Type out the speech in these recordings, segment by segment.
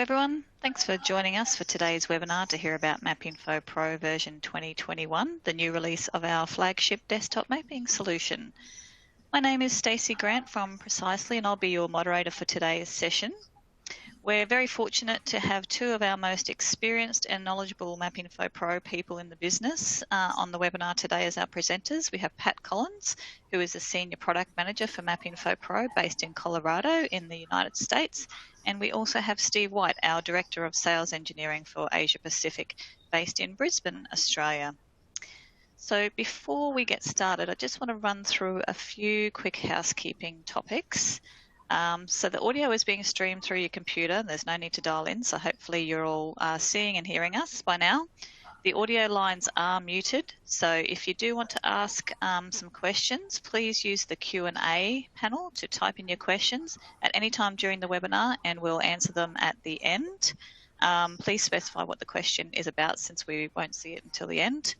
everyone. Thanks for joining us for today's webinar to hear about MapInfo Pro version 2021, the new release of our flagship desktop mapping solution. My name is Stacey Grant from Precisely, and I'll be your moderator for today's session. We're very fortunate to have two of our most experienced and knowledgeable MapInfo Pro people in the business on the webinar today as our presenters. We have Pat Collins, who is a Senior Product Manager for MapInfo Pro based in Colorado in the United States. And we also have Steve White, our Director of Sales Engineering for Asia Pacific, based in Brisbane, Australia. So before we get started, I just want to run through a few quick housekeeping topics. So the audio is being streamed through your computer. There's no need to dial in, so hopefully you're all seeing and hearing us by now. The audio lines are muted, so if you do want to ask some questions, please use the Q&A panel to type in your questions at any time during the webinar, and we'll answer them at the end. Please specify what the question is about, since we won't see it until the end.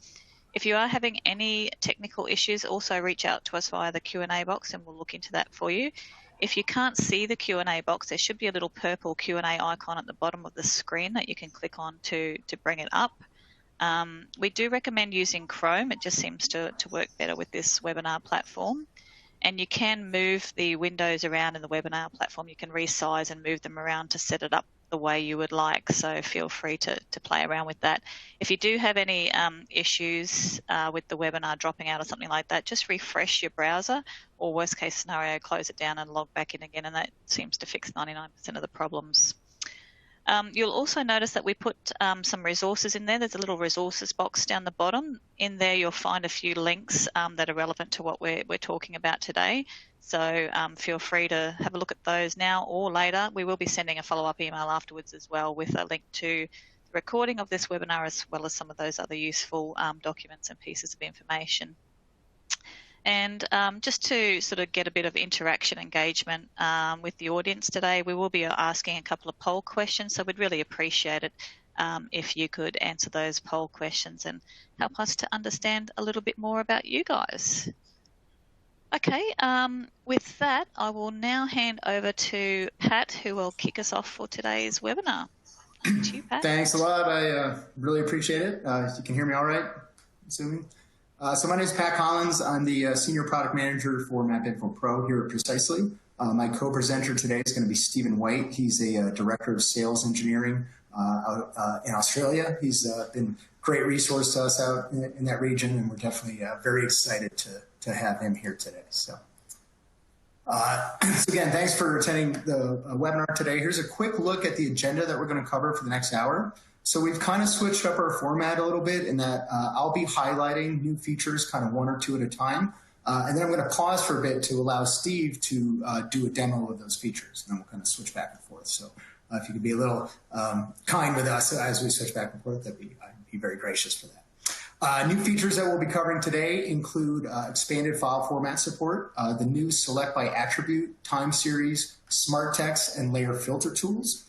If you are having any technical issues, also reach out to us via the Q&A box and we'll look into that for you. If you can't see the Q&A box, there should be a little purple Q&A icon at the bottom of the screen that you can click on to bring it up. We do recommend using Chrome. It just seems to work better with this webinar platform. And you can move the windows around in the webinar platform. You can resize and move them around to set it up the way you would like, so feel free to play around with that. If you do have any issues with the webinar dropping out or something like that, just refresh your browser, or worst case scenario, close it down and log back in again, and that seems to fix 99% of the problems. You'll also notice that we put some resources in there. There's a little resources box down the bottom. In there you'll find a few links that are relevant to what we're talking about today. So feel free to have a look at those now or later. We will be sending a follow-up email afterwards as well with a link to the recording of this webinar, as well as some of those other useful documents and pieces of information. And just to sort of get a bit of interaction engagement with the audience today, we will be asking a couple of poll questions, so we'd really appreciate it if you could answer those poll questions and help us to understand a little bit more about you guys. Okay, with that, I will now hand over to Pat, who will kick us off for today's webinar. Over to you, Pat. Thanks a lot. I really appreciate it. You can hear me all right, assuming? So my name is Pat Collins. I'm the Senior Product Manager for MapInfo Pro here at Precisely. My co-presenter today is going to be Stephen White. He's a Director of Sales Engineering out in Australia. He's been a great resource to us out in that region, and we're definitely very excited to have him here today. So again, thanks for attending the webinar today. Here's a quick look at the agenda that we're going to cover for the next hour. So we've kind of switched up our format a little bit in that I'll be highlighting new features kind of one or two at a time. And then I'm going to pause for a bit to allow Steve to do a demo of those features. And then we'll kind of switch back and forth. So if you could be a little kind with us as we switch back and forth, I'd be very gracious for that. New features that we'll be covering today include expanded file format support, the new select by attribute, time series, smart text, and layer filter tools.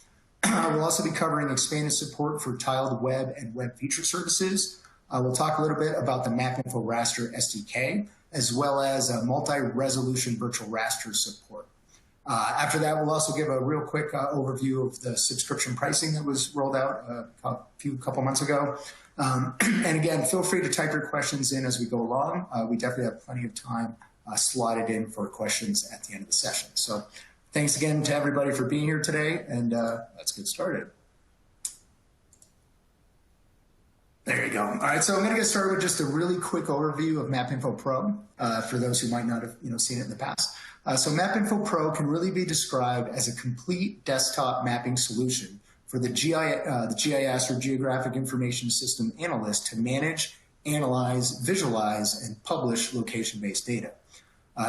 We'll also be covering expanded support for tiled web and web feature services. We'll talk a little bit about the MapInfo Raster SDK, as well as multi-resolution virtual raster support. After that, we'll also give a real quick overview of the subscription pricing that was rolled out a couple months ago. And again, feel free to type your questions in as we go along. We definitely have plenty of time slotted in for questions at the end of the session. So thanks again to everybody for being here today, and let's get started. There you go. All right, so I'm going to get started with just a really quick overview of MapInfo Pro for those who might not have seen it in the past. So MapInfo Pro can really be described as a complete desktop mapping solution for the GIS or Geographic Information System analyst to manage, analyze, visualize, and publish location-based data.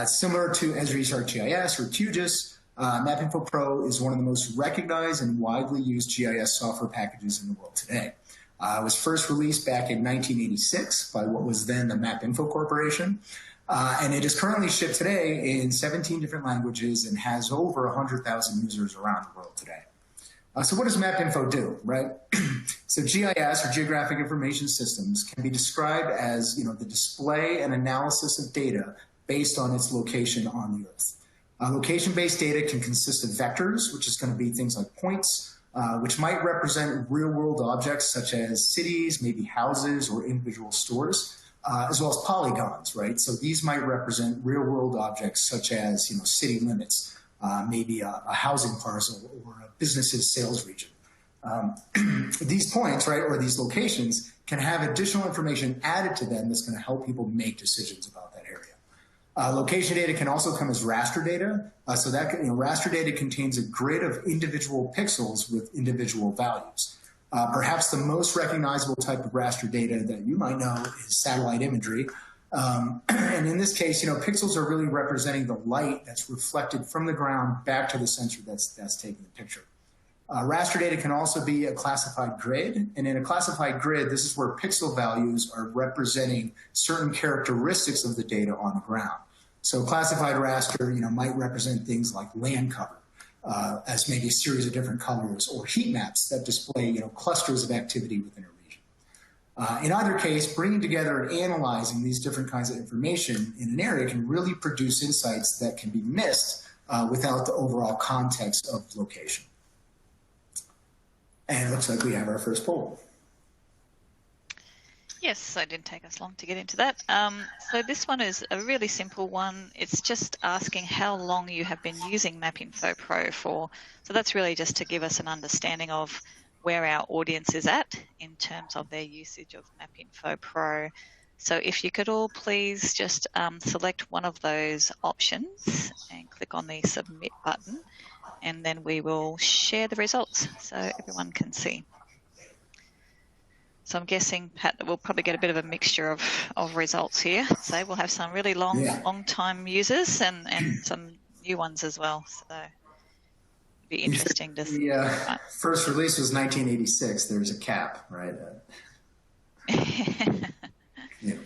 Similar to Esri's ArcGIS or QGIS, MapInfo Pro is one of the most recognized and widely used GIS software packages in the world today. It was first released back in 1986 by what was then the MapInfo Corporation, and it is currently shipped today in 17 different languages and has over 100,000 users around the world today. So what does MapInfo do, right? So GIS, or Geographic Information Systems, can be described as the display and analysis of data based on its location on the Earth. Location-based data can consist of vectors, which is going to be things like points, which might represent real-world objects such as cities, maybe houses, or individual stores, as well as polygons, right? So these might represent real-world objects such as, city limits, maybe a housing parcel or a business's sales region. These points, right, or these locations can have additional information added to them that's going to help people make decisions about that area. Location data can also come as raster data. So that raster data contains a grid of individual pixels with individual values. Perhaps the most recognizable type of raster data that you might know is satellite imagery. And in this case, pixels are really representing the light that's reflected from the ground back to the sensor that's taking the picture. Raster data can also be a classified grid, and in a classified grid, this is where pixel values are representing certain characteristics of the data on the ground. So classified raster, might represent things like land cover as maybe a series of different colors, or heat maps that display, clusters of activity within a region. In either case, bringing together and analyzing these different kinds of information in an area can really produce insights that can be missed without the overall context of location. And it looks like we have our first poll. Yes, so it didn't take us long to get into that. So this one is a really simple one. It's just asking how long you have been using MapInfo Pro for. So that's really just to give us an understanding of where our audience is at in terms of their usage of MapInfo Pro. So if you could all please just select one of those options and click on the submit button, and then we will share the results so everyone can see. So I'm guessing, Pat, that we'll probably get a bit of a mixture of results here. So we'll have some really long-time users and some new ones as well. So it'll be interesting to see. The first release was 1986. There's a cap, right?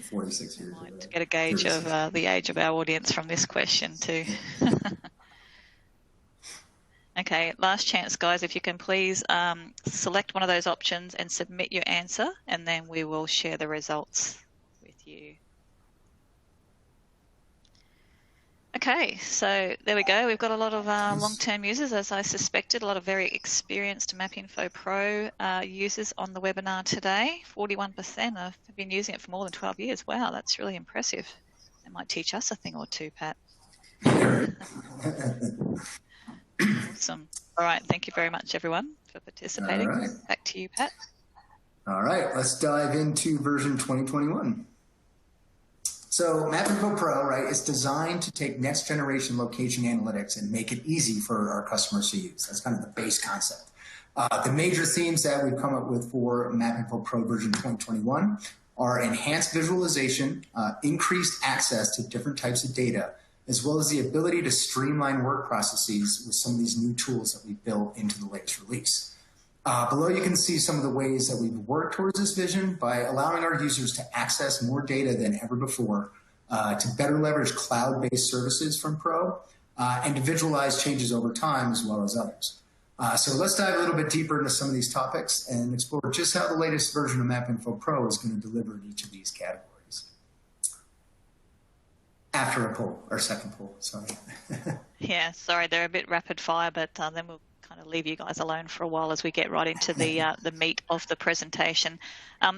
46 years. To get a gauge of the age of our audience from this question too. Okay, last chance, guys. If you can please select one of those options and submit your answer, and then we will share the results with you. Okay, so there we go. We've got a lot of long-term users, as I suspected, a lot of very experienced MapInfo Pro users on the webinar today. 41% have been using it for more than 12 years. Wow, that's really impressive. They might teach us a thing or two, Pat. Awesome. All right. Thank you very much, everyone, for participating. All right. Back to you, Pat. All right. Let's dive into version 2021. So MapInfo Pro, right, is designed to take next generation location analytics and make it easy for our customers to use. That's kind of the base concept. The major themes that we've come up with for MapInfo Pro version 2021 are enhanced visualization, increased access to different types of data, as well as the ability to streamline work processes with some of these new tools that we've built into the latest release. Below you can see some of the ways that we've worked towards this vision by allowing our users to access more data than ever before, to better leverage cloud-based services from Pro, and to visualize changes over time as well as others. So let's dive a little bit deeper into some of these topics and explore just how the latest version of MapInfo Pro is going to deliver in each of these categories. After a poll, or second poll, sorry. Yeah, sorry, they're a bit rapid fire, but then we'll kind of leave you guys alone for a while as we get right into the meat of the presentation.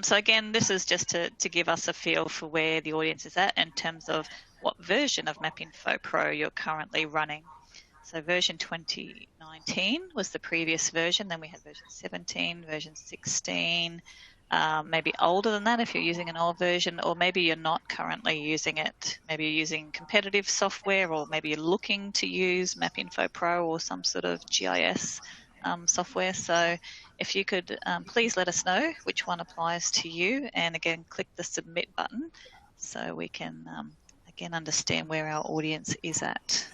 So again, this is just to give us a feel for where the audience is at in terms of what version of MapInfo Pro you're currently running. So version 2019 was the previous version, then we had version 17, version 16, maybe older than that if you're using an old version, or maybe you're not currently using it. Maybe you're using competitive software, or maybe you're looking to use MapInfo Pro or some sort of GIS software. So if you could please let us know which one applies to you, and again click the submit button so we can again understand where our audience is at.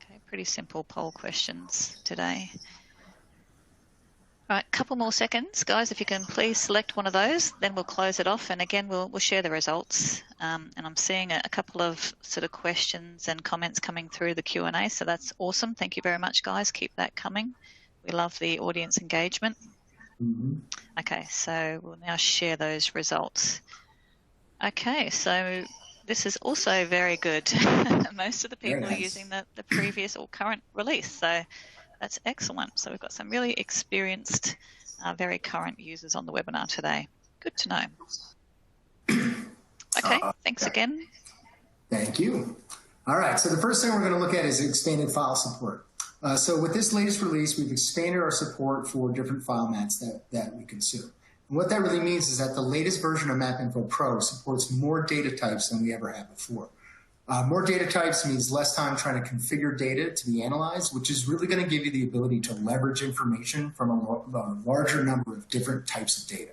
Okay, pretty simple poll questions today. All right, a couple more seconds, guys. If you can please select one of those, then we'll close it off. And again, we'll share the results. And I'm seeing a couple of sort of questions and comments coming through the Q&A. So that's awesome. Thank you very much, guys. Keep that coming. We love the audience engagement. Mm-hmm. Okay, so we'll now share those results. Okay, so this is also very good. Most of the people are using the previous or current release, so that's excellent. So we've got some really experienced, very current users on the webinar today. Good to know. Okay, thanks again. Thank you. All right, so the first thing we're going to look at is expanded file support. So with this latest release, we've expanded our support for different file mats that we consume. And what that really means is that the latest version of MapInfo Pro supports more data types than we ever had before. More data types means less time trying to configure data to be analyzed, which is really going to give you the ability to leverage information from a larger number of different types of data.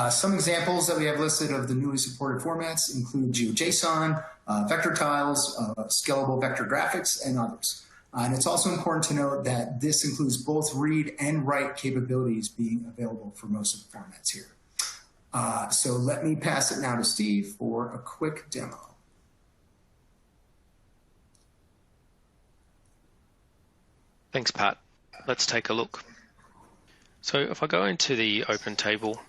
Some examples that we have listed of the newly supported formats include GeoJSON, vector tiles, scalable vector graphics, and others. And it's also important to note that this includes both read and write capabilities being available for most of the formats here. So let me pass it now to Steve for a quick demo. Thanks, Pat. Let's take a look. So if I go into the Open Table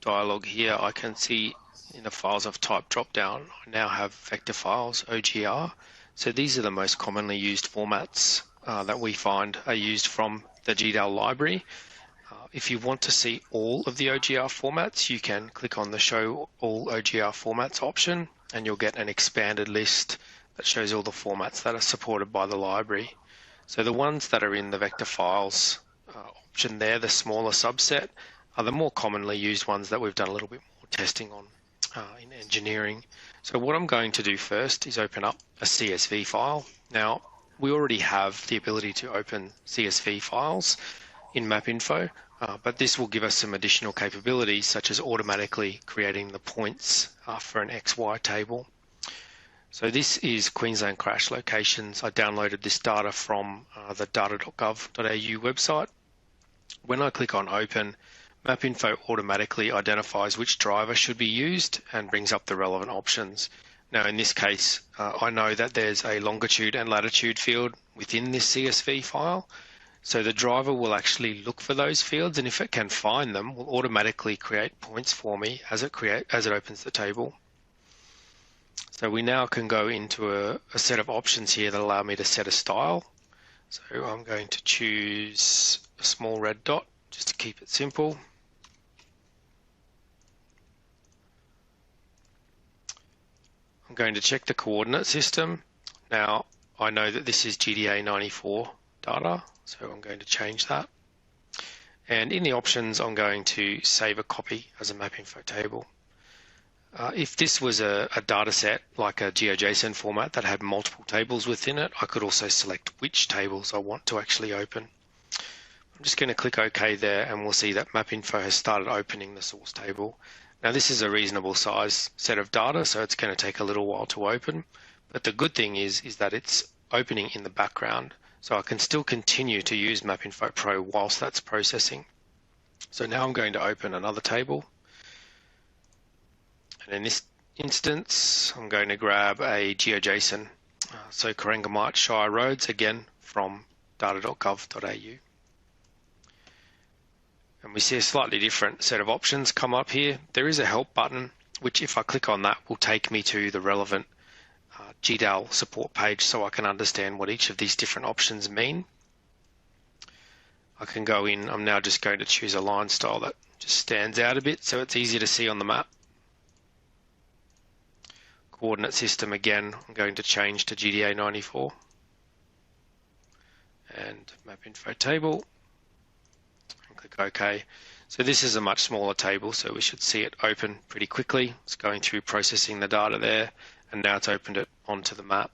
dialog here, I can see in the Files of Type dropdown, I now have vector files, OGR. So these are the most commonly used formats that we find are used from the GDAL library. If you want to see all of the OGR formats, you can click on the Show All OGR Formats option, and you'll get an expanded list that shows all the formats that are supported by the library. So the ones that are in the vector files option there, the smaller subset, are the more commonly used ones that we've done a little bit more testing on in engineering. So what I'm going to do first is open up a CSV file. Now, we already have the ability to open CSV files in MapInfo, but this will give us some additional capabilities, such as automatically creating the points for an XY table. So this is Queensland crash locations. I downloaded this data from the data.gov.au website. When I click on open, MapInfo automatically identifies which driver should be used and brings up the relevant options. Now in this case, I know that there's a longitude and latitude field within this CSV file. So the driver will actually look for those fields, and if it can find them, will automatically create points for me as it opens the table. So we now can go into a set of options here that allow me to set a style. So I'm going to choose a small red dot just to keep it simple. I'm going to check the coordinate system. Now I know that this is GDA 94 data, so I'm going to change that. And in the options, I'm going to save a copy as a MapInfo table. If this was a data set like a GeoJSON format that had multiple tables within it, I could also select which tables I want to actually open. I'm just going to click OK there, and we'll see that MapInfo has started opening the source table. Now this is a reasonable size set of data, so it's going to take a little while to open. But the good thing is that it's opening in the background, so I can still continue to use MapInfo Pro whilst that's processing. So now I'm going to open another table. And in this instance, I'm going to grab a GeoJSON. So Corangamite Shire Roads, again, from data.gov.au. And we see a slightly different set of options come up here. There is a help button, which if I click on that will take me to the relevant GDAL support page so I can understand what each of these different options mean. I can go in, I'm now just going to choose a line style that just stands out a bit so it's easy to see on the map. Coordinate system again, I'm going to change to GDA 94. And MapInfo table. Click OK. So this is a much smaller table, so we should see it open pretty quickly. It's going through processing the data there, and now it's opened it onto the map.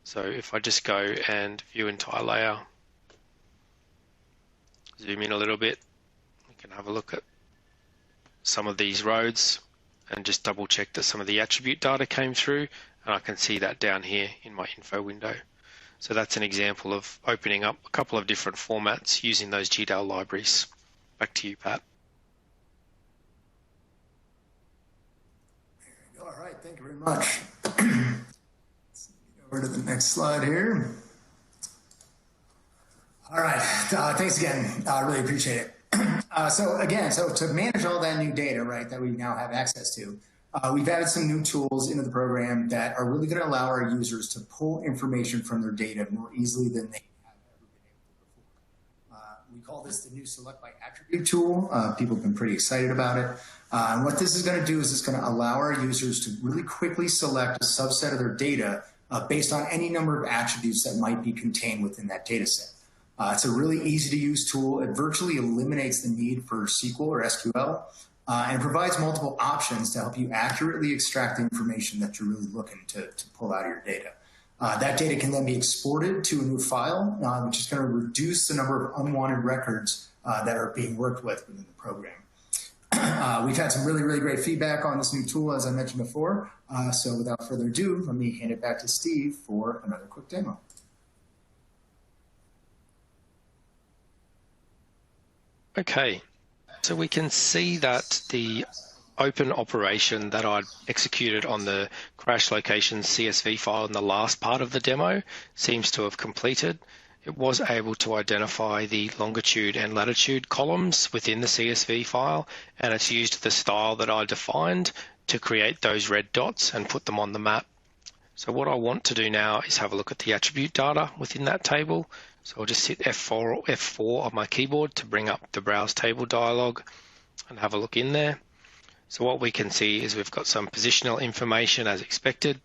So if I just go and view entire layer, zoom in a little bit, we can have a look at some of these roads and just double check that some of the attribute data came through, and I can see that down here in my info window. So that's an example of opening up a couple of different formats using those GDAL libraries. Back to you, Pat. All right, thank you very much. Let's get over to the next slide here. All right, thanks again. I really appreciate it. So to manage all that new data, right, that we now have access to, we've added some new tools into the program that are really going to allow our users to pull information from their data more easily than they have ever been able to before. We call this the new Select by Attribute tool. People have been pretty excited about it. And what this is going to do is it's going to allow our users to really quickly select a subset of their data based on any number of attributes that might be contained within that data set. It's a really easy to use tool. It virtually eliminates the need for SQL or SQL and provides multiple options to help you accurately extract the information that you're really looking to pull out of your data. That data can then be exported to a new file, which is going to reduce the number of unwanted records that are being worked with within the program. We've had some really, really great feedback on this new tool, as I mentioned before. So without further ado, let me hand it back to Steve for another quick demo. Okay, so we can see that the open operation that I'd executed on the crash location CSV file in the last part of the demo seems to have completed. It was able to identify the longitude and latitude columns within the CSV file, and it's used the style that I defined to create those red dots and put them on the map. So what I want to do now is have a look at the attribute data within that table. So I'll just hit F4 on my keyboard to bring up the Browse Table dialog and have a look in there. So what we can see is we've got some positional information as expected.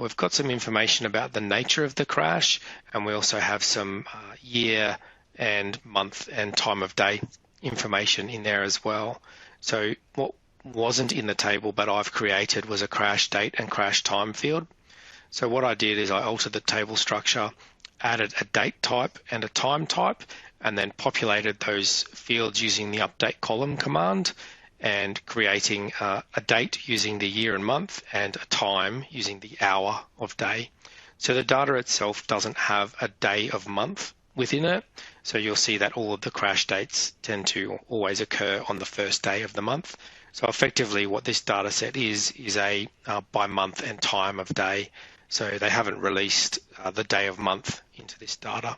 We've got some information about the nature of the crash, and we also have some year and month and time of day information in there as well. So what wasn't in the table but I've created was a crash date and crash time field. So what I did is I altered the table structure, added a date type and a time type, and then populated those fields using the update column command, and creating a date using the year and month and a time using the hour of day. So the data itself doesn't have a day of month within it. So you'll see that all of the crash dates tend to always occur on the first day of the month. So effectively what this data set is a by month and time of day. So they haven't released the day of month into this data.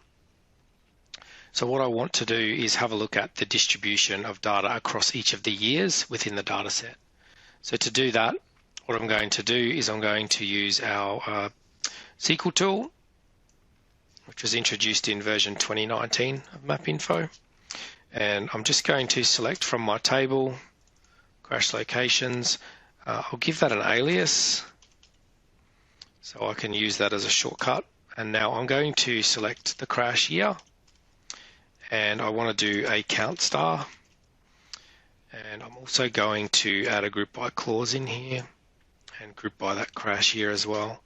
So what I want to do is have a look at the distribution of data across each of the years within the data set. So to do that, what I'm going to do is I'm going to use our SQL tool, which was introduced in version 2019 of MapInfo. And I'm just going to select from my table, crash locations. I'll give that an alias, so I can use that as a shortcut. And now I'm going to select the crash year, and I want to do a count star, and I'm also going to add a group by clause in here and group by that crash year as well.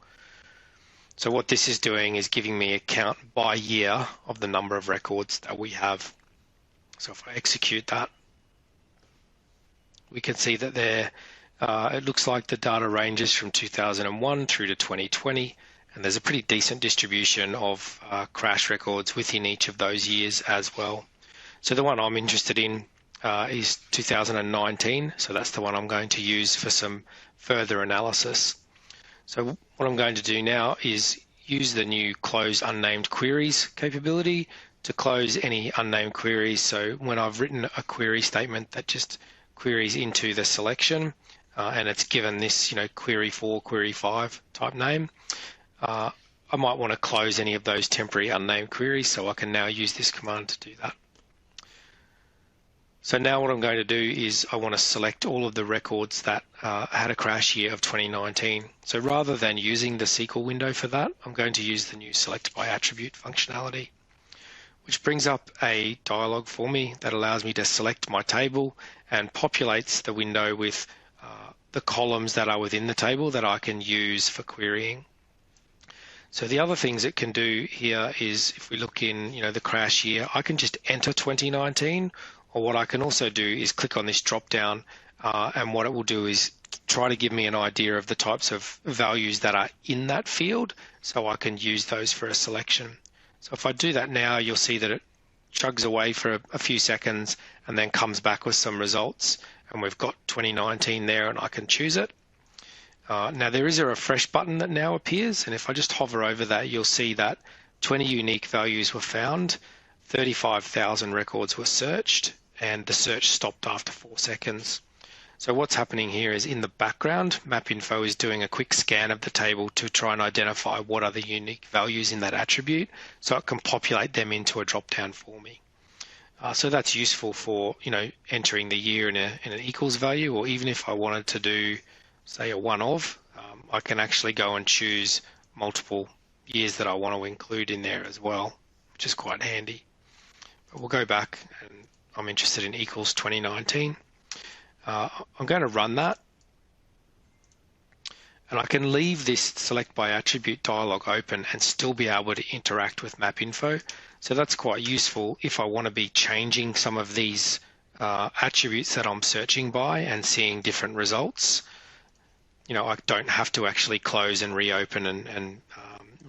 So what this is doing is giving me a count by year of the number of records that we have. So if I execute that, we can see that there it looks like the data ranges from 2001 through to 2020. And there's a pretty decent distribution of crash records within each of those years as well. So the one I'm interested in is 2019. So that's the one I'm going to use for some further analysis. So what I'm going to do now is use the new close unnamed queries capability to close any unnamed queries. So when I've written a query statement that just queries into the selection and it's given this, query 4, query 5 type name, I might want to close any of those temporary unnamed queries, so I can now use this command to do that. So now what I'm going to do is I want to select all of the records that had a crash year of 2019. So rather than using the SQL window for that, I'm going to use the new select by attribute functionality, which brings up a dialog for me that allows me to select my table and populates the window with the columns that are within the table that I can use for querying. So the other things it can do here is if we look in, the crash year, I can just enter 2019, or what I can also do is click on this drop down and what it will do is try to give me an idea of the types of values that are in that field so I can use those for a selection. So if I do that now, you'll see that it chugs away for a few seconds and then comes back with some results, and we've got 2019 there and I can choose it. Now there is a refresh button that now appears, and if I just hover over that, you'll see that 20 unique values were found, 35,000 records were searched, and the search stopped after 4 seconds. So what's happening here is in the background, MapInfo is doing a quick scan of the table to try and identify what are the unique values in that attribute so it can populate them into a drop-down for me. So that's useful for, entering the year in an equals value, or even if I wanted to do, say, a one of, I can actually go and choose multiple years that I want to include in there as well, which is quite handy. But we'll go back, and I'm interested in equals 2019. I'm going to run that, and I can leave this select by attribute dialog open and still be able to interact with MapInfo. So that's quite useful if I want to be changing some of these attributes that I'm searching by and seeing different results. I don't have to actually close and reopen and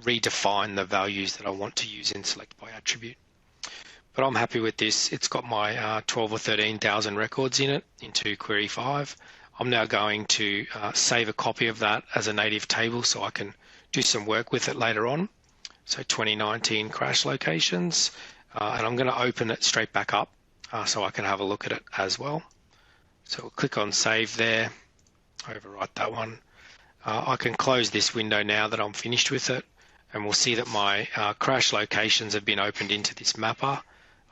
redefine the values that I want to use in select by attribute. But I'm happy with this. It's got my 12 or 13,000 records in it into Query 5. I'm now going to save a copy of that as a native table so I can do some work with it later on. So 2019 crash locations, and I'm going to open it straight back up so I can have a look at it as well. So we'll click on save there, overwrite that one. I can close this window now that I'm finished with it, and we'll see that my crash locations have been opened into this mapper.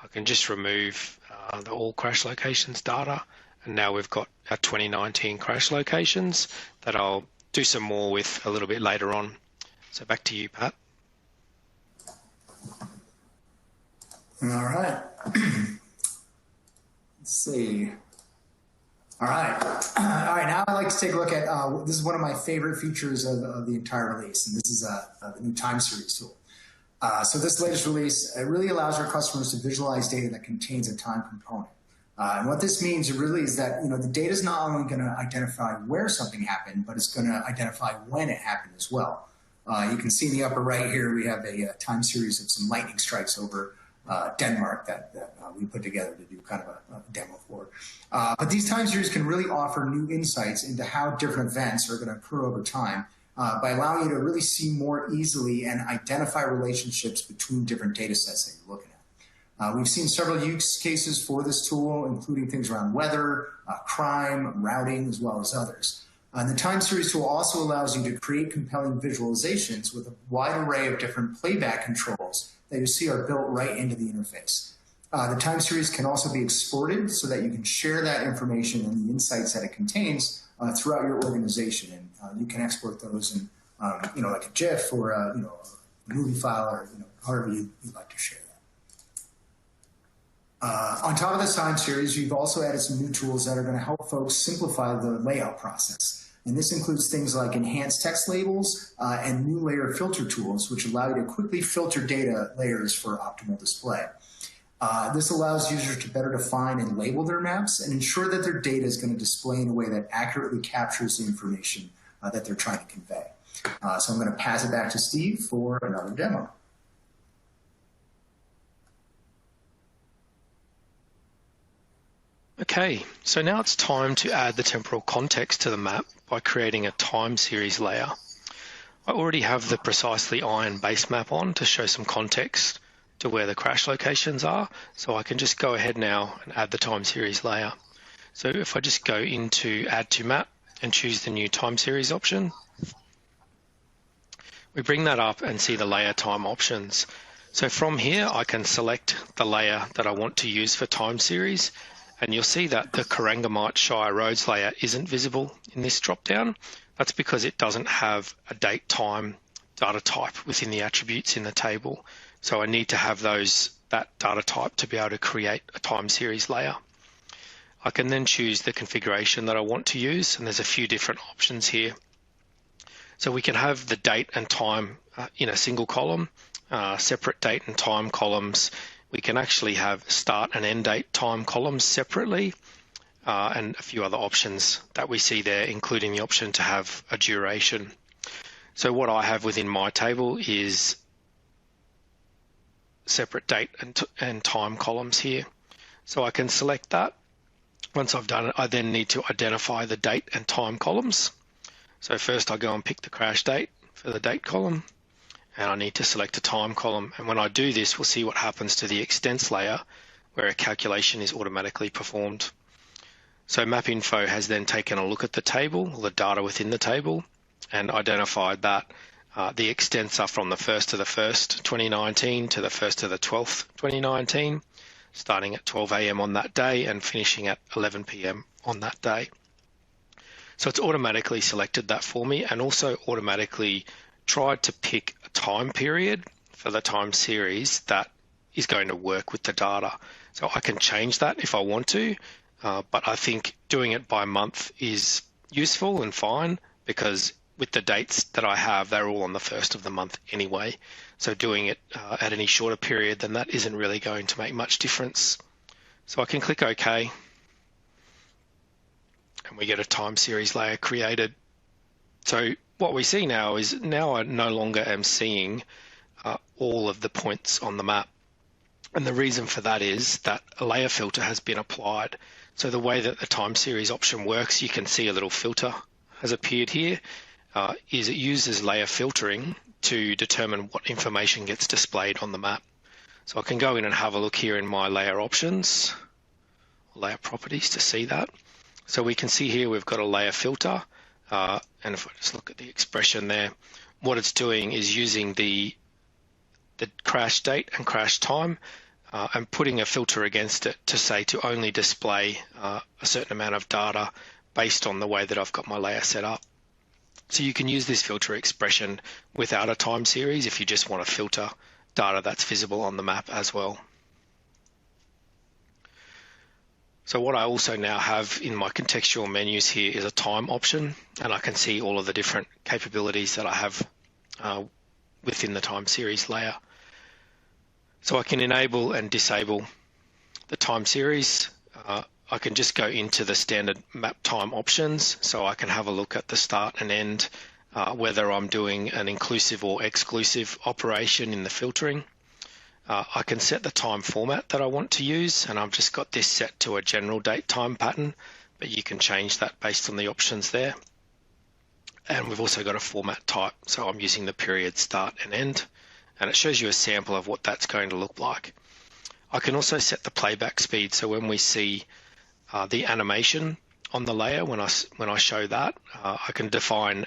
I can just remove the all crash locations data, and now we've got our 2019 crash locations that I'll do some more with a little bit later on. So back to you, Pat. All right. Let's see. All right. All right. Now I'd like to take a look at this is one of my favorite features of the entire release, and this is the new time series tool. So this latest release, it really allows our customers to visualize data that contains a time component. And what this means really is that the data is not only going to identify where something happened, but it's going to identify when it happened as well. You can see in the upper right here, we have a time series of some lightning strikes over Denmark that we put together to do kind of a demo for. But these time series can really offer new insights into how different events are going to occur over time by allowing you to really see more easily and identify relationships between different data sets that you're looking at. We've seen several use cases for this tool, including things around weather, crime, routing, as well as others. And the time series tool also allows you to create compelling visualizations with a wide array of different playback controls that you see are built right into the interface. The time series can also be exported so that you can share that information and the insights that it contains throughout your organization. And you can export those in, like a GIF or a movie file, or however you'd like to share that. On top of this time series, we've also added some new tools that are going to help folks simplify the layout process. And this includes things like enhanced text labels and new layer filter tools, which allow you to quickly filter data layers for optimal display. This allows users to better define and label their maps and ensure that their data is going to display in a way that accurately captures the information that they're trying to convey. So I'm going to pass it back to Steve for another demo. Okay, so now it's time to add the temporal context to the map by creating a time series layer. I already have the precisely iron base map on to show some context to where the crash locations are, so I can just go ahead now and add the time series layer. So if I just go into add to map and choose the new time series option, we bring that up and see the layer time options. So from here I can select the layer that I want to use for time series, and you'll see that the Corangamite Shire Roads layer isn't visible in this drop-down. That's because it doesn't have a date time data type within the attributes in the table. So I need to have that data type to be able to create a time series layer. I can then choose the configuration that I want to use, and there's a few different options here. So we can have the date and time in a single column, separate date and time columns. We can actually have start and end date time columns separately, and a few other options that we see there, including the option to have a duration. So what I have within my table is separate date and time columns here. So I can select that. Once I've done it, I then need to identify the date and time columns. So first I go and pick the crash date for the date column, and I need to select a time column. And when I do this, we'll see what happens to the extents layer where a calculation is automatically performed. So MapInfo has then taken a look at the table, or the data within the table, and identified that the extents are from the 1st to the 1st, 2019 to the 1st to the 12th, 2019, starting at 12 a.m. on that day and finishing at 11 p.m. on that day. So it's automatically selected that for me, and also automatically tried to pick a time period for the time series that is going to work with the data. So I can change that if I want to, but I think doing it by month is useful and fine, because with the dates that I have, they're all on the 1st of the month anyway. So doing it at any shorter period than that isn't really going to make much difference. So I can click OK, and we get a time series layer created. So what we see now is I no longer am seeing all of the points on the map. And the reason for that is that a layer filter has been applied. So the way that the time series option works, you can see a little filter has appeared here, is it uses layer filtering to determine what information gets displayed on the map. So I can go in and have a look here in my layer options, layer properties, to see that. So we can see here we've got a layer filter, and if I just look at the expression there, what it's doing is using the crash date and crash time and putting a filter against it to say to only display a certain amount of data based on the way that I've got my layer set up. So you can use this filter expression without a time series if you just want to filter data that's visible on the map as well. So what I also now have in my contextual menus here is a time option, and I can see all of the different capabilities that I have within the time series layer. So I can enable and disable the time series. I can just go into the standard map time options, so I can have a look at the start and end, whether I'm doing an inclusive or exclusive operation in the filtering. I can set the time format that I want to use, and I've just got this set to a general date time pattern, but you can change that based on the options there. And we've also got a format type, so I'm using the period start and end, and it shows you a sample of what that's going to look like. I can also set the playback speed, so when we see the animation on the layer, when I show that, I can define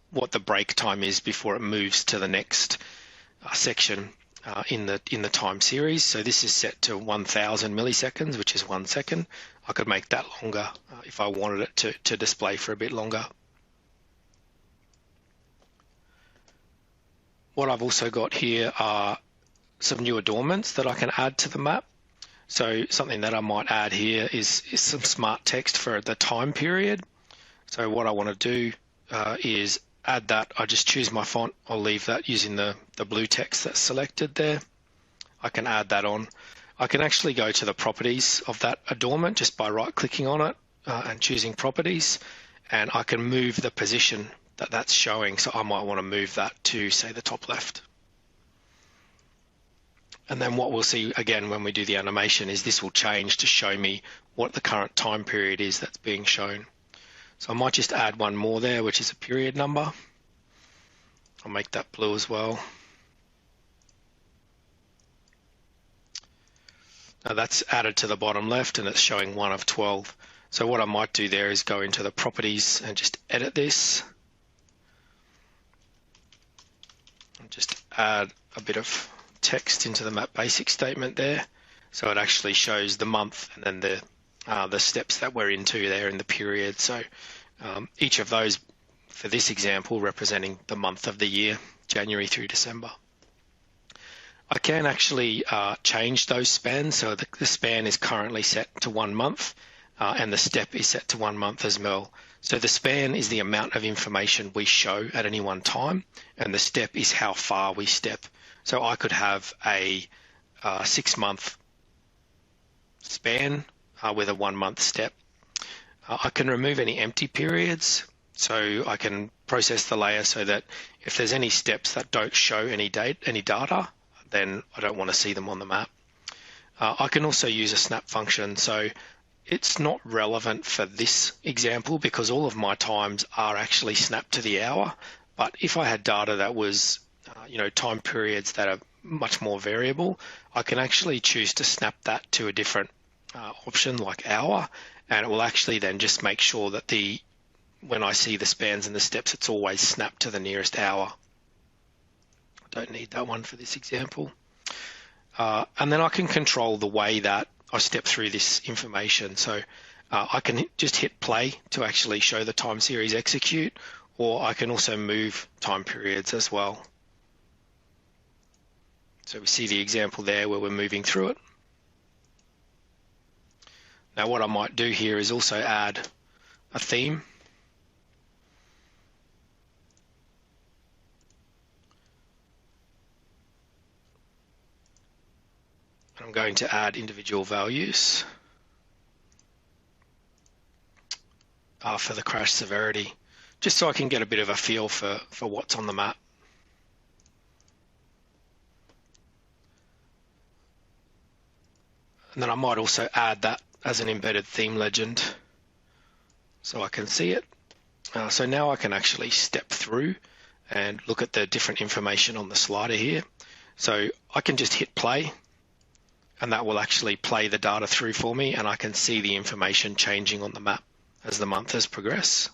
what the break time is before it moves to the next section in the time series. So this is set to 1000 milliseconds, which is 1 second. I could make that longer if I wanted it to display for a bit longer. What I've also got here are some new adornments that I can add to the map. So something that I might add here is some smart text for the time period. So what I want to do is add that. I just choose my font. I'll leave that using the blue text that's selected there. I can add that on. I can actually go to the properties of that adornment just by right-clicking on it and choosing properties, and I can move the position that that's showing. So I might want to move that to, say, the top left. And then what we'll see again when we do the animation is this will change to show me what the current time period is that's being shown. So I might just add one more there, which is a period number. I'll make that blue as well. Now that's added to the bottom left, and it's showing 1 of 12. So what I might do there is go into the properties and just edit this. And just add a bit of text into the map basic statement there, so it actually shows the month and then the steps that we're into there in the period. So each of those, for this example, representing the month of the year, January through December. I can actually change those spans. So the span is currently set to 1 month, and the step is set to 1 month as well. So the span is the amount of information we show at any one time, and the step is how far we step. So I could have a 6-month span with a 1 month step. I can remove any empty periods, so I can process the layer so that if there's any steps that don't show any data, then I don't want to see them on the map. I can also use a snap function, so it's not relevant for this example because all of my times are actually snapped to the hour. But if I had data that was time periods that are much more variable, I can actually choose to snap that to a different option like hour, and it will actually then just make sure that when I see the spans and the steps, it's always snapped to the nearest hour. I don't need that one for this example. And then I can control the way that I step through this information. So I can just hit play to actually show the time series execute, or I can also move time periods as well. So we see the example there where we're moving through it. Now what I might do here is also add a theme. I'm going to add individual values for the crash severity, just so I can get a bit of a feel for what's on the map. And then I might also add that as an embedded theme legend so I can see it. So now I can actually step through and look at the different information on the slider here. So I can just hit play, and that will actually play the data through for me, and I can see the information changing on the map as the month has progressed.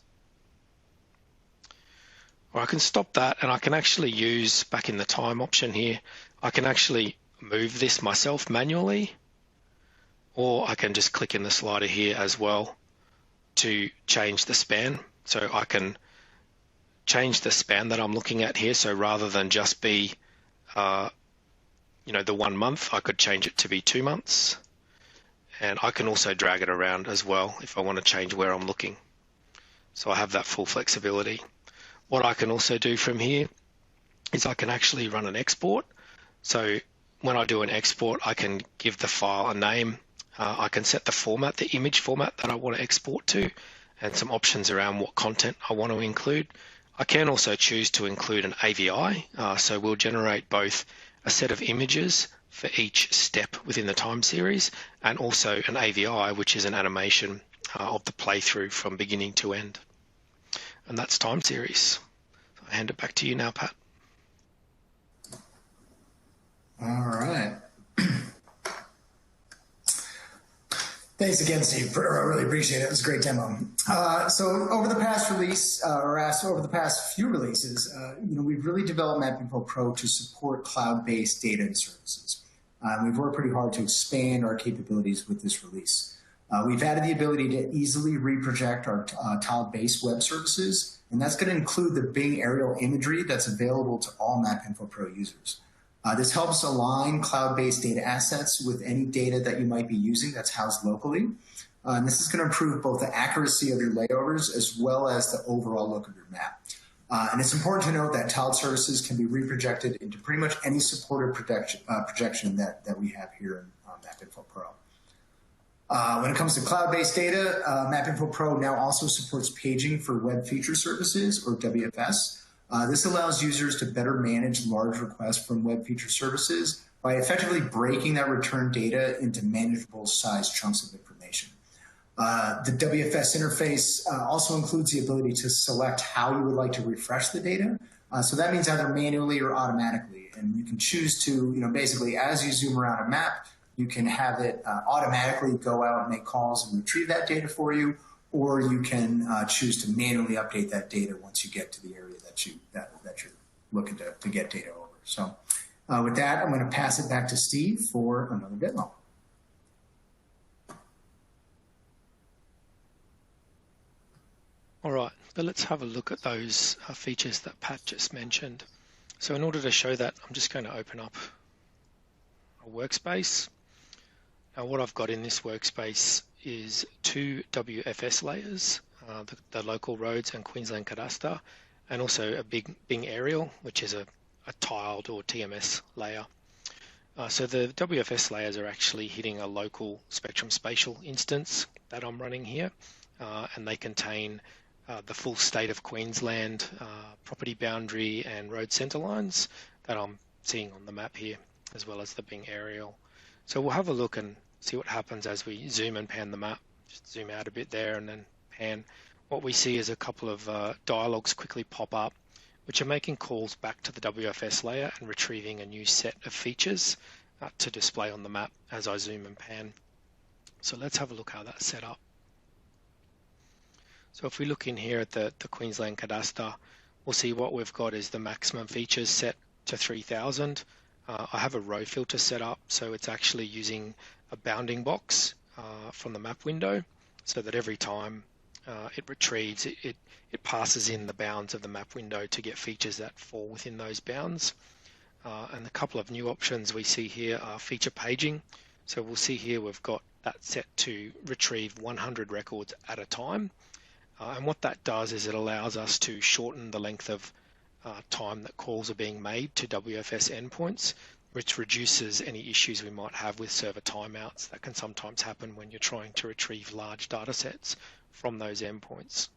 Or I can stop that, and I can actually use, back in the time option here, I can actually move this myself manually, or I can just click in the slider here as well to change the span. So I can change the span that I'm looking at here. So rather than just be the 1 month, I could change it to be 2 months. And I can also drag it around as well if I want to change where I'm looking. So I have that full flexibility. What I can also do from here is I can actually run an export. So when I do an export, I can give the file a name. I can set the format, the image format that I want to export to, and some options around what content I want to include. I can also choose to include an AVI, so we'll generate both a set of images for each step within the time series, and also an AVI, which is an animation of the playthrough from beginning to end. And that's time series. I'll hand it back to you now, Pat. All right. Thanks again, Steve. I really appreciate it. It was a great demo. So over the past release, over the past few releases, we've really developed MapInfo Pro to support cloud-based data and services. We've worked pretty hard to expand our capabilities with this release. We've added the ability to easily reproject our tiled-based web services, and that's going to include the Bing aerial imagery that's available to all MapInfo Pro users. This helps align cloud-based data assets with any data that you might be using that's housed locally. And this is going to improve both the accuracy of your layovers as well as the overall look of your map. And it's important to note that tiled services can be reprojected into pretty much any supported projection that we have here in MapInfo Pro. When it comes to cloud-based data, MapInfo Pro now also supports paging for Web Feature Services, or WFS. This allows users to better manage large requests from Web Feature Services by effectively breaking that return data into manageable sized chunks of information. The WFS interface also includes the ability to select how you would like to refresh the data. So that means either manually or automatically. And you can choose to, basically as you zoom around a map, you can have it automatically go out and make calls and retrieve that data for you, or you can choose to manually update that data once you get to the area that you're looking to get data over. So with that, I'm going to pass it back to Steve for another demo. All right, but let's have a look at those features that Pat just mentioned. So in order to show that, I'm just going to open up a workspace. Now what I've got in this workspace is 2 WFS layers, the local roads and Queensland Cadastre, and also a big Bing aerial, which is a tiled or TMS layer. So the WFS layers are actually hitting a local spectrum spatial instance that I'm running here, and they contain the full state of Queensland, property boundary and road centre lines that I'm seeing on the map here, as well as the Bing aerial. So we'll have a look and see what happens as we zoom and pan the map. Just zoom out a bit there and then pan. What we see is a couple of dialogues quickly pop up, which are making calls back to the WFS layer and retrieving a new set of features to display on the map as I zoom and pan. So let's have a look how that's set up. So if we look in here at the Queensland Cadastre, we'll see what we've got is the maximum features set to 3,000. I have a row filter set up, so it's actually using a bounding box from the map window, so that every time it retrieves, it passes in the bounds of the map window to get features that fall within those bounds. And a couple of new options we see here are feature paging. So we'll see here we've got that set to retrieve 100 records at a time. And what that does is it allows us to shorten the length of time that calls are being made to WFS endpoints, which reduces any issues we might have with server timeouts that can sometimes happen when you're trying to retrieve large data sets from those endpoints.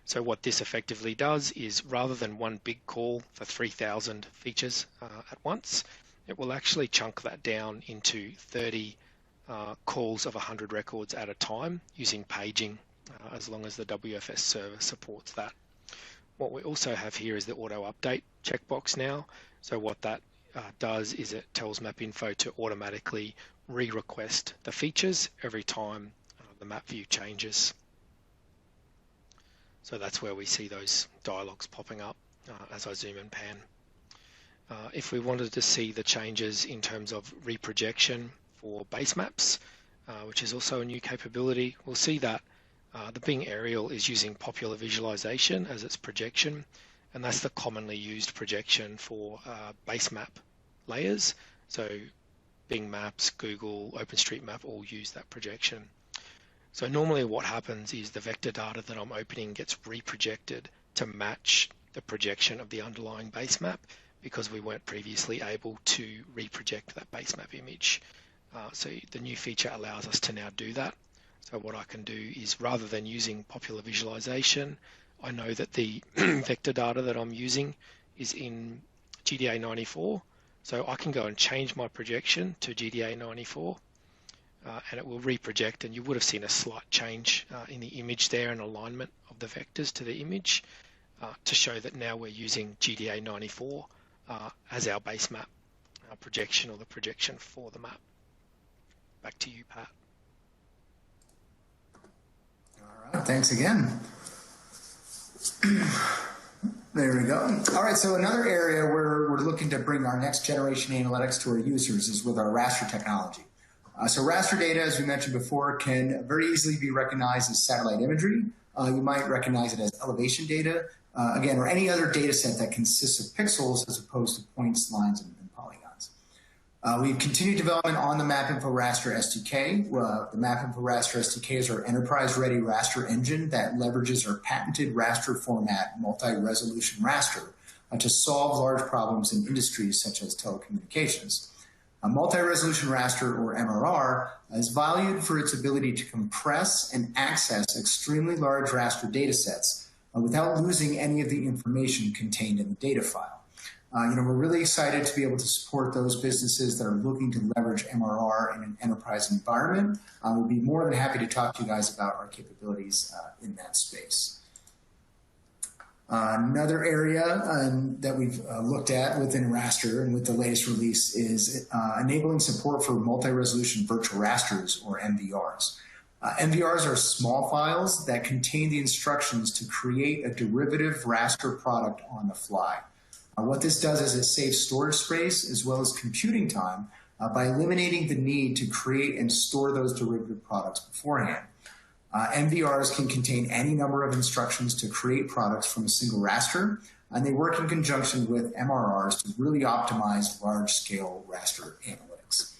So what this effectively does is, rather than one big call for 3,000 features at once, it will actually chunk that down into 30 calls of 100 records at a time using paging, as long as the WFS server supports that. What we also have here is the auto update checkbox now. So what that does is it tells MapInfo to automatically re-request the features every time the map view changes. So that's where we see those dialogues popping up as I zoom and pan. If we wanted to see the changes in terms of reprojection for base maps, which is also a new capability, we'll see that the Bing Aerial is using popular visualization as its projection, and that's the commonly used projection for base map layers. So Bing Maps, Google, OpenStreetMap all use that projection. So normally what happens is the vector data that I'm opening gets reprojected to match the projection of the underlying base map, because we weren't previously able to reproject that base map image. So the new feature allows us to now do that. So what I can do is, rather than using popular visualization, I know that the vector data that I'm using is in GDA 94. So I can go and change my projection to GDA 94 and it will reproject, and you would have seen a slight change in the image there and alignment of the vectors to the image to show that now we're using GDA 94 as our base map projection, or the projection for the map. Back to you, Pat. All right, thanks again. There we go. All right, so another area where we're looking to bring our next generation analytics to our users is with our raster technology. So raster data, as we mentioned before, can very easily be recognized as satellite imagery. You might recognize it as elevation data, again, or any other data set that consists of pixels as opposed to points, lines, and polygons. We've continued development on the MapInfo Raster SDK. The MapInfo Raster SDK is our enterprise-ready raster engine that leverages our patented raster format, multi-resolution raster, to solve large problems in industries such as telecommunications. A multi-resolution raster, or MRR, is valued for its ability to compress and access extremely large raster data sets without losing any of the information contained in the data file. We're really excited to be able to support those businesses that are looking to leverage MRR in an enterprise environment. We'll be more than happy to talk to you guys about our capabilities in that space. Another area that we've looked at within raster and with the latest release is enabling support for multi-resolution virtual rasters, or MVRs. MVRs are small files that contain the instructions to create a derivative raster product on the fly. What this does is it saves storage space as well as computing time by eliminating the need to create and store those derivative products beforehand. MVRs can contain any number of instructions to create products from a single raster, and they work in conjunction with MRRs to really optimize large-scale raster analytics.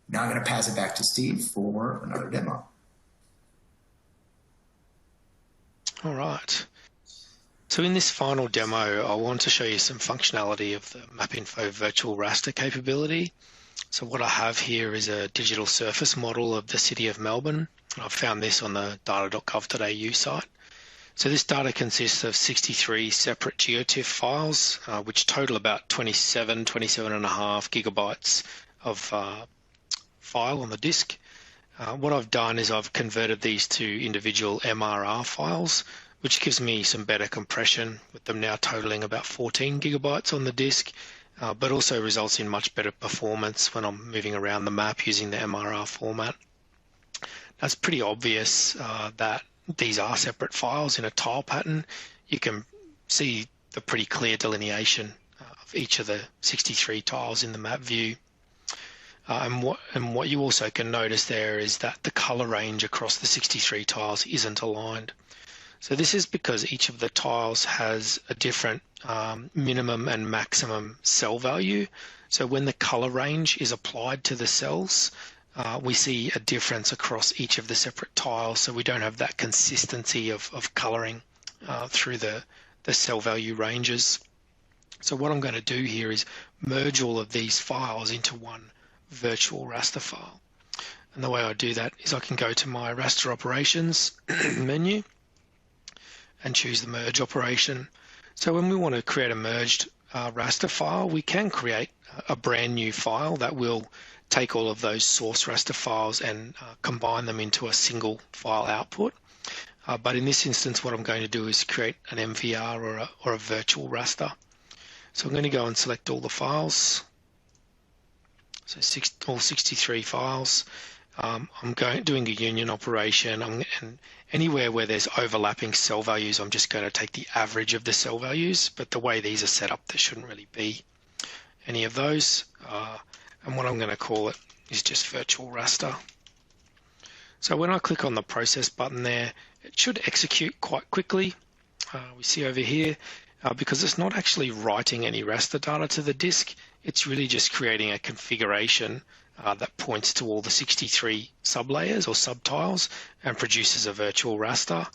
Now I'm going to pass it back to Steve for another demo. All right. So in this final demo, I want to show you some functionality of the MapInfo virtual raster capability. So what I have here is a digital surface model of the city of Melbourne. I've found this on the data.gov.au site. So this data consists of 63 separate GeoTIFF files, which total about 27.5 gigabytes of file on the disk. What I've done is I've converted these to individual MRR files, which gives me some better compression, with them now totaling about 14 gigabytes on the disk, but also results in much better performance when I'm moving around the map using the MRR format. Now, it's pretty obvious that these are separate files in a tile pattern, you can see the pretty clear delineation of each of the 63 tiles in the map view. And what you also can notice there is that the color range across the 63 tiles isn't aligned. So this is because each of the tiles has a different minimum and maximum cell value. So when the color range is applied to the cells, we see a difference across each of the separate tiles. So we don't have that consistency of coloring through the cell value ranges. So what I'm going to do here is merge all of these files into one virtual raster file. And the way I do that is I can go to my raster operations menu and choose the merge operation. So when we want to create a merged raster file, we can create a brand new file that will take all of those source raster files and combine them into a single file output. But in this instance, what I'm going to do is create an MVR or a virtual raster. So I'm going to go and select all the files. So all 63 files. I'm doing a union operation, and anywhere where there's overlapping cell values, I'm just going to take the average of the cell values. But the way these are set up, there shouldn't really be any of those. And what I'm going to call it is just virtual raster. So when I click on the process button there, it should execute quite quickly. We see over here, because it's not actually writing any raster data to the disk, it's really just creating a configuration that points to all the 63 sublayers or subtiles and produces a virtual raster,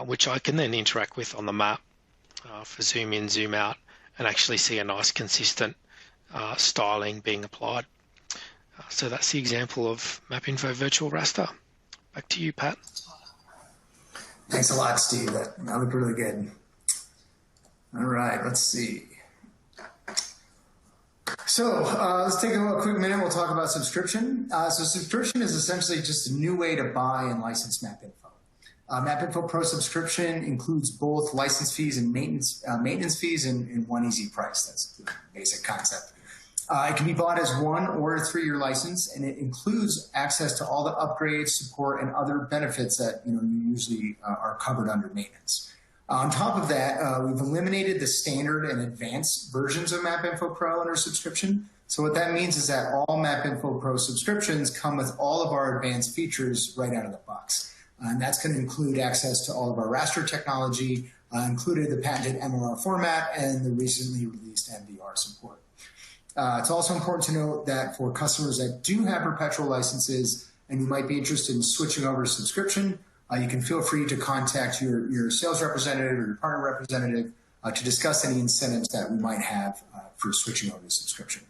which I can then interact with on the map for zoom in, zoom out, and actually see a nice consistent styling being applied. So that's the example of MapInfo Virtual Raster. Back to you, Pat. Thanks a lot, Steve. That looked really good. All right, let's see. So let's take a quick minute. We'll talk about subscription. So subscription is essentially just a new way to buy and license MapInfo. MapInfo Pro subscription includes both license fees and maintenance fees in one easy price. That's the basic concept. It can be bought as 1 or a 3-year license, and it includes access to all the upgrades, support, and other benefits that you usually are covered under maintenance. On top of that, we've eliminated the standard and advanced versions of MapInfo Pro under subscription. So what that means is that all MapInfo Pro subscriptions come with all of our advanced features right out of the box. And that's going to include access to all of our raster technology, included the patented MLR format and the recently released MVR support. It's also important to note that for customers that do have perpetual licenses and you might be interested in switching over to subscription, you can feel free to contact your sales representative or your partner representative to discuss any incentives that we might have for switching over to subscription.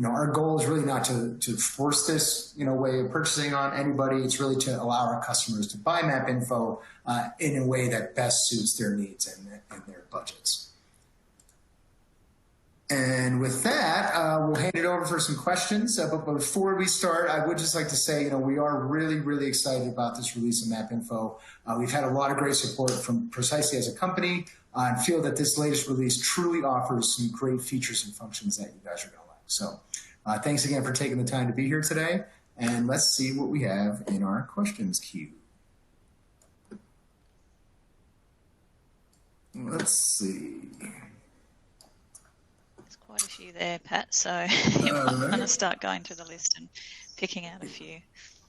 Our goal is really not to force this way of purchasing on anybody. It's really to allow our customers to buy MapInfo in a way that best suits their needs and their budgets. And with that, we'll hand it over for some questions. But before we start, I would just like to say, we are really, really excited about this release of MapInfo. We've had a lot of great support from Precisely as a company and feel that this latest release truly offers some great features and functions that you guys are going to like. So thanks again for taking the time to be here today. And let's see what we have in our questions queue. Let's see. Quite a few there, Pat, so you might want to start going through the list and picking out a few.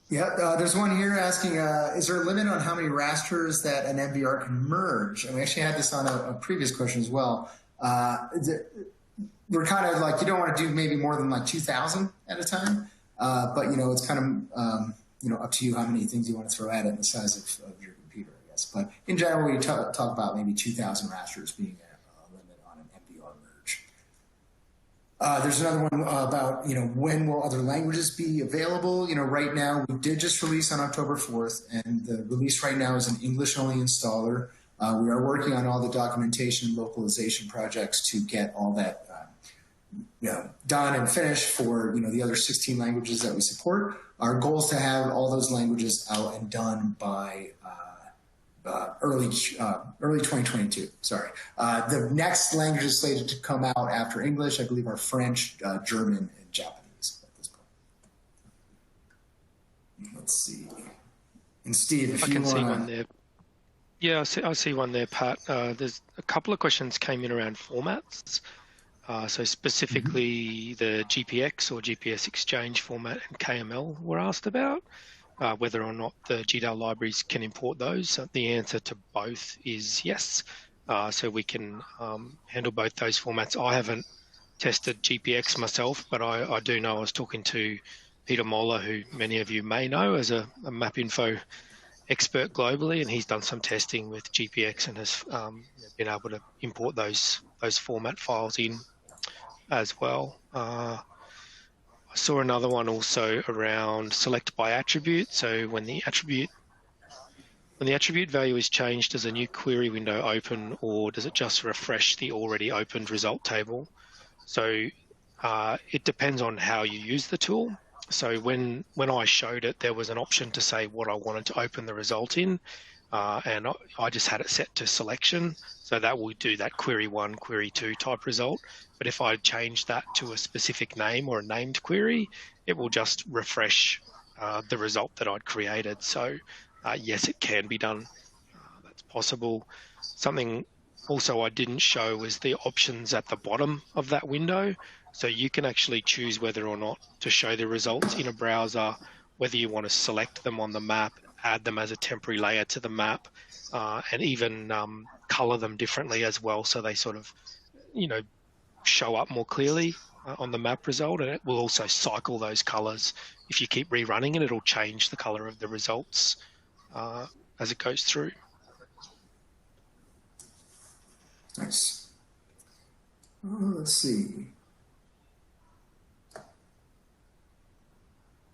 Yeah, there's one here asking, is there a limit on how many rasters that an MVR can merge? And we actually had this on a previous question as well. We're kind of like, you don't want to do maybe more than like 2,000 at a time, but it's kind of, up to you how many things you want to throw at it and the size of your computer, I guess. But in general, we talk about maybe 2,000 rasters being a limit on an MVR merge. There's another one about, when will other languages be available? Right now, we did just release on October 4th, and the release right now is an English-only installer. We are working on all the documentation and localization projects to get all that done and finished for, the other 16 languages that we support. Our goal is to have all those languages out and done by early 2022. Sorry. The next languages slated to come out after English, I believe, are French, German, and Japanese at this point. Let's see. And Steve, if you want to. Yeah, I see one there, Pat. There's a couple of questions came in around formats. So specifically the GPX or GPS exchange format and KML were asked about, whether or not the GDAL libraries can import those. The answer to both is yes. So we can handle both those formats. I haven't tested GPX myself, but I do know I was talking to Peter Moller, who many of you may know as a MapInfo expert globally, and he's done some testing with GPX and has been able to import those format files in as well. I saw another one also around select by attribute. So when the attribute value is changed, does a new query window open, or does it just refresh the already opened result table? So it depends on how you use the tool. So when I showed it, there was an option to say what I wanted to open the result in, and I just had it set to selection. So that will do that query 1, query 2 type result. But if I change that to a specific name or a named query, it will just refresh the result that I'd created. So yes, it can be done. That's possible. Something also I didn't show was the options at the bottom of that window. So you can actually choose whether or not to show the results in a browser, whether you want to select them on the map, add them as a temporary layer to the map, and even color them differently as well, so they sort of, show up more clearly on the map result. And it will also cycle those colors. If you keep rerunning it, it'll change the color of the results as it goes through. Nice. Let's see.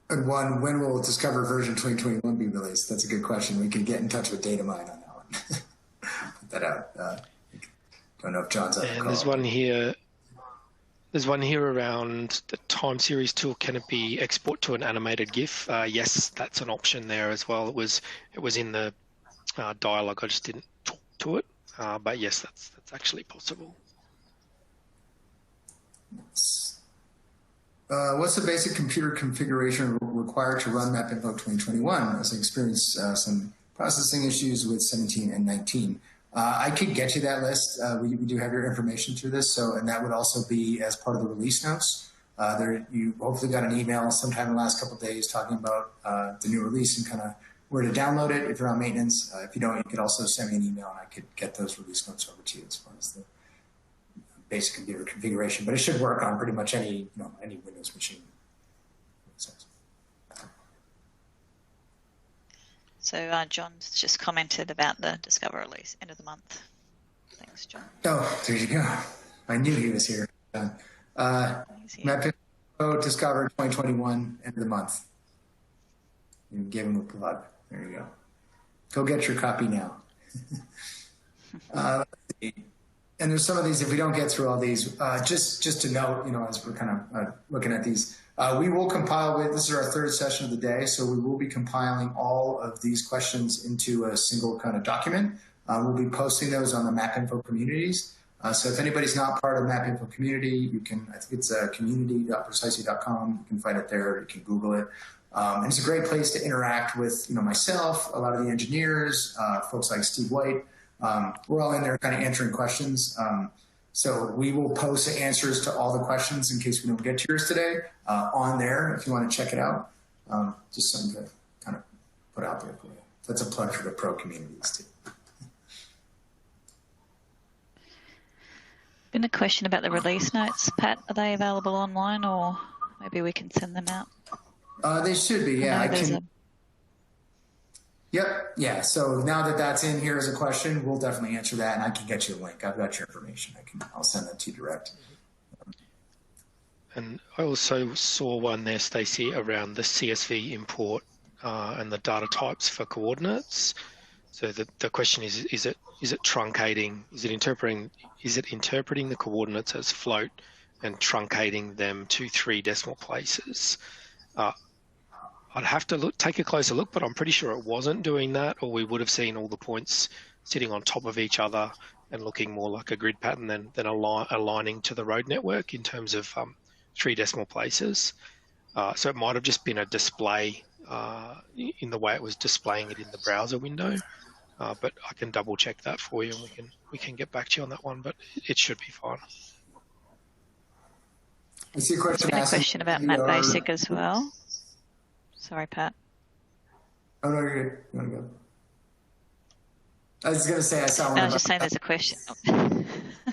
And one, when will Discover version 2021 be released? That's a good question. We could get in touch with Datamine on that one. Put that out. Don't know if John's on the call. There's one here around the time series tool. Can it be export to an animated GIF? Yes, that's an option there as well. It was in the dialogue. I just didn't talk to it, but yes, that's actually possible. What's the basic computer configuration required to run MapInfo 2021? As I experienced some processing issues with 17 and 19. I could get you that list. We do have your information through this, and that would also be as part of the release notes. You hopefully got an email sometime in the last couple of days talking about the new release and kind of where to download it if you're on maintenance. If you don't, you could also send me an email and I could get those release notes over to you as far as the basic computer configuration, but it should work on pretty much any Windows machine. So John's just commented about the Discover release, end of the month. Thanks, John. Oh, there you go. I knew he was here. MapInfo Discover 2021, end of the month. You gave him a plug. There you go. Go get your copy now. And there's some of these, if we don't get through all these, just to note, as we're kind of looking at these, we will compile this is our third session of the day, so we will be compiling all of these questions into a single kind of document. We'll be posting those on the MapInfo communities. So if anybody's not part of the MapInfo community, you can, I think it's community.precisely.com. You can find it there, you can Google it. And it's a great place to interact with, myself, a lot of the engineers, folks like Steve White. We're all in there kind of answering questions. So we will post the answers to all the questions in case we don't get to yours today on there if you want to check it out. Just something to kind of put out there for you. That's a plug for the pro communities too. Been a question about the release notes, Pat. Are they available online, or maybe we can send them out? They should be, yeah. Yep. Yeah. So now that that's in here as a question, we'll definitely answer that, and I can get you a link. I've got your information. I'll send that to you direct. And I also saw one there, Stacey, around the CSV import and the data types for coordinates. So the question is it truncating? Is it interpreting the coordinates as float and truncating them to 3 decimal places? I'd have to take a closer look, but I'm pretty sure it wasn't doing that, or we would have seen all the points sitting on top of each other and looking more like a grid pattern than aligning to the road network in terms of 3 decimal places. So it might have just been a display in the way it was displaying it in the browser window. but I can double check that for you, and we can get back to you on that one, but it should be fine. I see a question. There's been a question about MapBasic as well. Sorry, Pat. Oh, no, you're good. You want to go? I was going to say I saw one. No, I was just saying there's a question.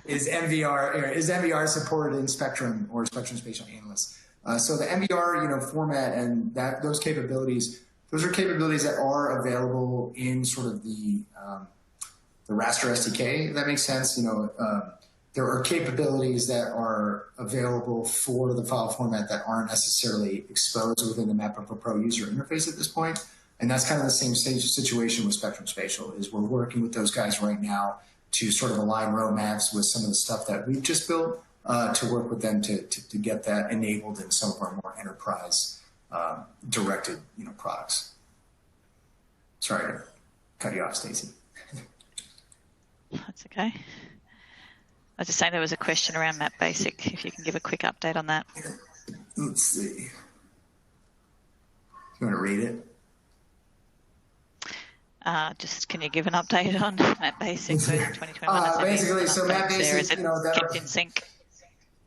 Is MVR supported in Spectrum or Spectrum Spatial Analyst? So the MVR, format and those capabilities, those are capabilities that are available in sort of the raster SDK. If that makes sense. There are capabilities that are available for the file format that aren't necessarily exposed within the MapInfo Pro user interface at this point. And that's kind of the same situation with Spectrum Spatial. Is we're working with those guys right now to sort of align roadmaps with some of the stuff that we've just built to work with them to get that enabled in some of our more enterprise directed products. Sorry to cut you off, Stacy. That's okay. I was just saying there was a question around MapBasic, if you can give a quick update on that. Let's see. You want to read it? Just can you give an update on MapBasic version 2021? Basically, so MapBasic, is it kept in sync?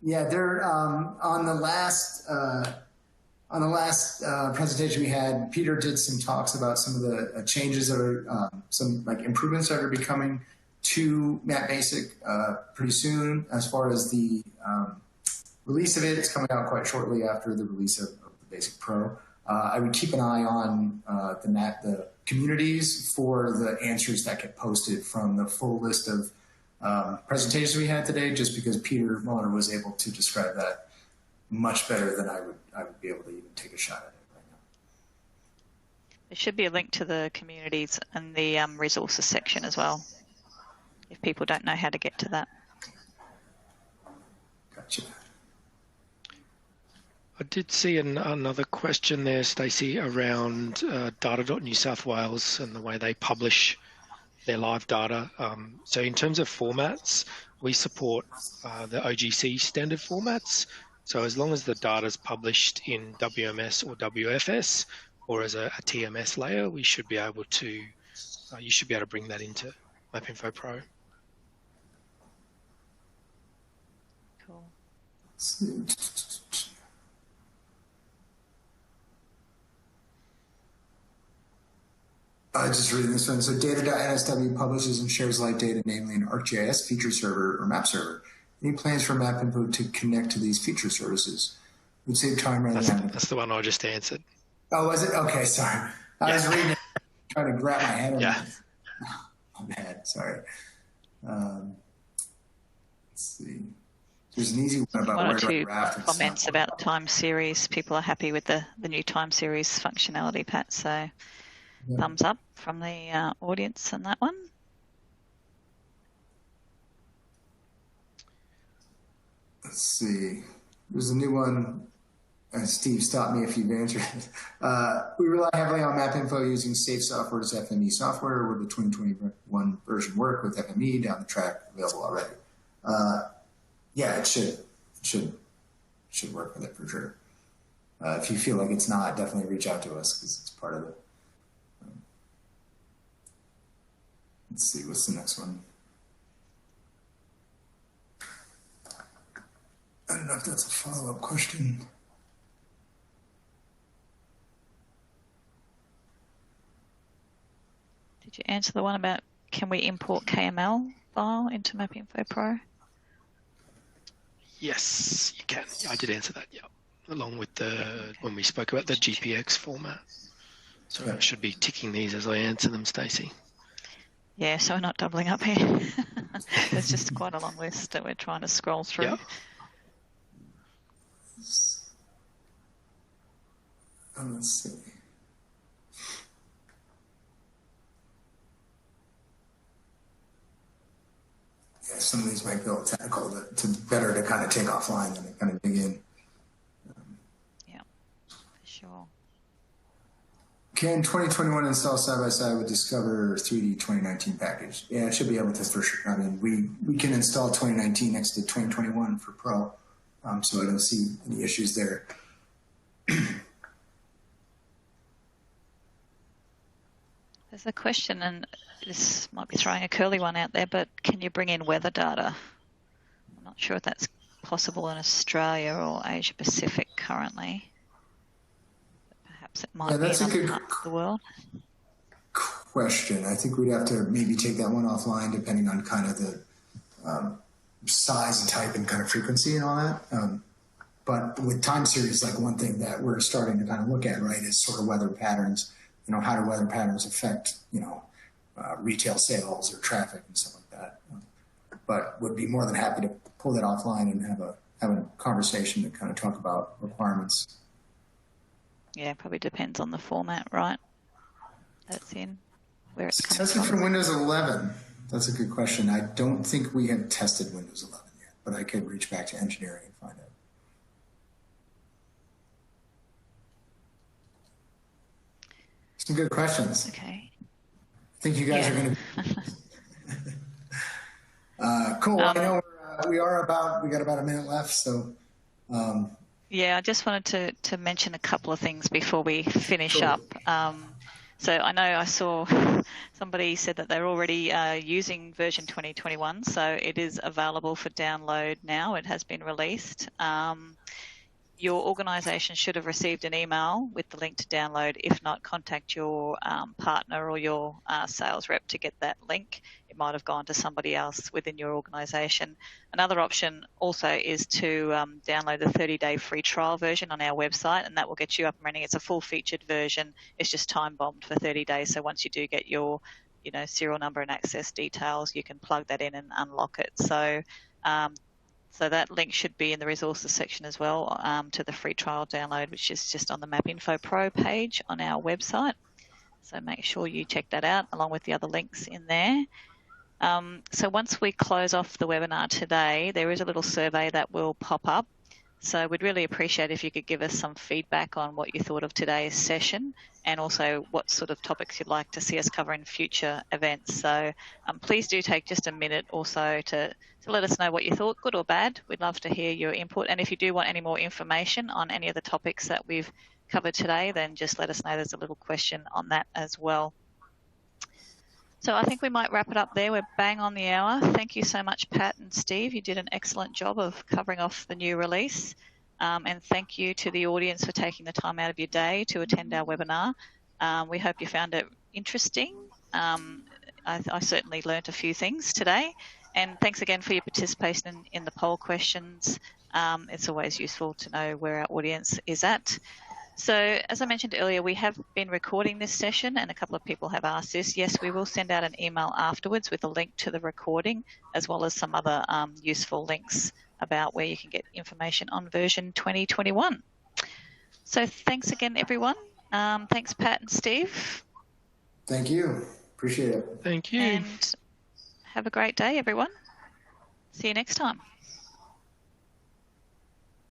Yeah, they're on the last presentation we had. Peter did some talks about some of the changes that are some improvements that are becoming to MapBasic pretty soon. As far as the release of it, it's coming out quite shortly after the release of the Basic Pro. I would keep an eye on the communities for the answers that get posted from the full list of presentations we had today, just because Peter Muller was able to describe that much better than I would be able to even take a shot at it right now. There should be a link to the communities and the resources section as well, if people don't know how to get to that. Gotcha. I did see another question there, Stacey, around Data.New South Wales and the way they publish their live data. So in terms of formats, we support the OGC standard formats. So as long as the data is published in WMS or WFS or as a TMS layer, we should be able to, you should be able to bring that into MapInfo Pro. Cool. Just reading this one. So data.nsw publishes and shares live data, namely an ArcGIS feature server or map server. Any plans for MapInfo to connect to these feature services? Would save time rather than... That's the one I just answered. Oh, was it? Okay, sorry. I was reading it, trying to grab my head on it. My bad, sorry. Let's see. There's an easy one about where to graph. Comments about time series. People are happy with the new time series functionality, Pat, so... Yeah. Thumbs up from the audience on that one. Let's see. There's a new one. Steve, stop me if you've answered it. We rely heavily on MapInfo using safe software as FME software. Would the 2021 version work with FME down the track available already? Yeah, it should work with it for sure. If you feel like it's not, definitely reach out to us because it's part of it. Let's see, what's the next one? I don't know if that's a follow-up question. Did you answer the one about can we import KML file into MapInfo Pro? Yes, you can. I did answer that, yeah. Along with when we spoke about the GPX format. So I should be ticking these as I answer them, Stacey. Yeah, so we're not doubling up here. There's just quite a long list that we're trying to scroll through. Yep. Let's see. Yeah, some of these might be a little technical to better to kind of take offline than to kind of dig in. Yeah, for sure. Can 2021 install side by side with Discover 3D 2019 package? Yeah, it should be able to for sure. I mean, we can install 2019 next to 2021 for Pro, so I don't see any issues there. There's There's a question, and this might be throwing a curly one out there, but can you bring in weather data? I'm not sure if that's possible in Australia or Asia Pacific currently. Perhaps it might be in other parts of the world. Question. I think we'd have to maybe take that one offline, depending on kind of the size and type and kind of frequency and all that. But with time series, like one thing that we're starting to kind of look at, right, is sort of weather patterns. You know, how do weather patterns affect, you know, retail sales or traffic and stuff like that. But would be more than happy to pull that offline and have a conversation to kind of talk about requirements. Yeah, probably depends on the format, right? That's in where it's coming tested from. for Windows 11. That's a good question. I don't think we have tested Windows 11 yet, but I could reach back to engineering and find out. Some good questions. Okay. I think you guys are going to. Cool. I know we got about a minute left, so. Yeah, I just wanted to mention a couple of things before we finish up. So I know I saw somebody said that they're already using version 2021, so it is available for download now. It has been released. Your organisation should have received an email with the link to download. If not, contact your partner or your sales rep to get that link. It might have gone to somebody else within your organisation. Another option also is to download the 30-day free trial version on our website, and that will get you up and running. It's a full-featured version. It's just time-bombed for 30 days. So once you do get your, you know, serial number and access details, you can plug that in and unlock it. So so that link should be in the resources section as well to the free trial download, which is just on the MapInfo Pro page on our website. So make sure you check that out along with the other links in there. So once we close off the webinar today, there is a little survey that will pop up. So we'd really appreciate if you could give us some feedback on what you thought of today's session and also what sort of topics you'd like to see us cover in future events. So please do take just a minute or so to let us know what you thought, good or bad. We'd love to hear your input. And if you do want any more information on any of the topics that we've covered today, then just let us know. There's a little question on that as well. So I think we might wrap it up there. We're bang on the hour. Thank you so much, Pat and Steve. You did an excellent job of covering off the new release. And thank you to the audience for taking the time out of your day to attend our webinar. We hope you found it interesting. I certainly learnt a few things today. And thanks again for your participation in the poll questions. It's always useful to know where our audience is at. So as I mentioned earlier, we have been recording this session and a couple of people have asked this. Yes, we will send out an email afterwards with a link to the recording as well as some other useful links about where you can get information on version 2021. So thanks again, everyone. Thanks, Pat and Steve. Thank you. Appreciate it. Thank you. And have a great day, everyone. See you next time.